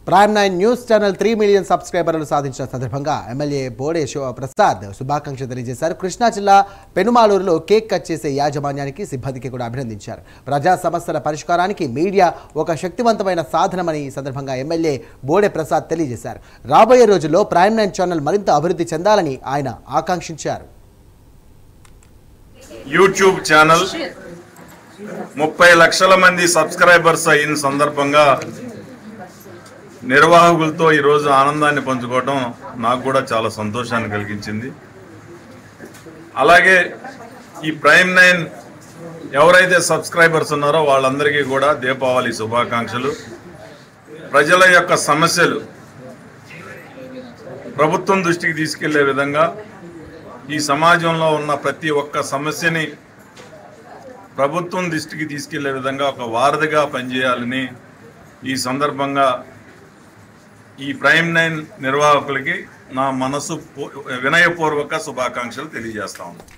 Prime 9 news channel 3 million సబ్స్క్రైబర్లు సాధించిన సందర్భంగా ఎమ్మెల్యే బోడే ప్రసాద్ శుభాకాంక్షలు తెలియజేశారు. కృష్ణా జిల్లా పెనుమాలూరులో కేక్ కట్ చేసే యాజమాన్యానికి సిబ్బందికి కూడా అభినందించారు. ప్రజా సమస్యల పరిష్కారానికి మీడియా ఒక శక్తివంతమైన సాధనమని ఈ సందర్భంగా ఎమ్మెల్యే బోడే ప్రసాద్ తెలియజేశారు. రాబోయే రోజుల్లో ప్రైమ్ 9 ఛానల్ మరింత అభివృద్ధి చెందాలని ఆయన ఆకాంక్షించారు. యూట్యూబ్ ఛానల్ 30 లక్షల మంది సబ్స్క్రైబర్స్ అయిన సందర్భంగా నిర్వాహకులతో ఈరోజు ఆనందాన్ని పంచుకోవడం నాకు కూడా చాలా సంతోషాన్ని కలిగించింది. అలాగే ఈ ప్రైమ్ 9 ఎవరైతే సబ్స్క్రైబర్స్ ఉన్నారో వాళ్ళందరికీ కూడా దీపావళి శుభాకాంక్షలు. ప్రజల యొక్క సమస్యలు ప్రభుత్వం దృష్టికి తీసుకెళ్లే విధంగా ఈ సమాజంలో ఉన్న ప్రతి ఒక్క సమస్యని ప్రభుత్వం దృష్టికి తీసుకెళ్లే విధంగా ఒక వారధిగా పనిచేయాలని ఈ సందర్భంగా ఈ ప్రైమ్ 9 నిర్వాహకులకి నా మనసు వినయపూర్వక శుభాకాంక్షలు తెలియజేస్తా ఉన్నాను.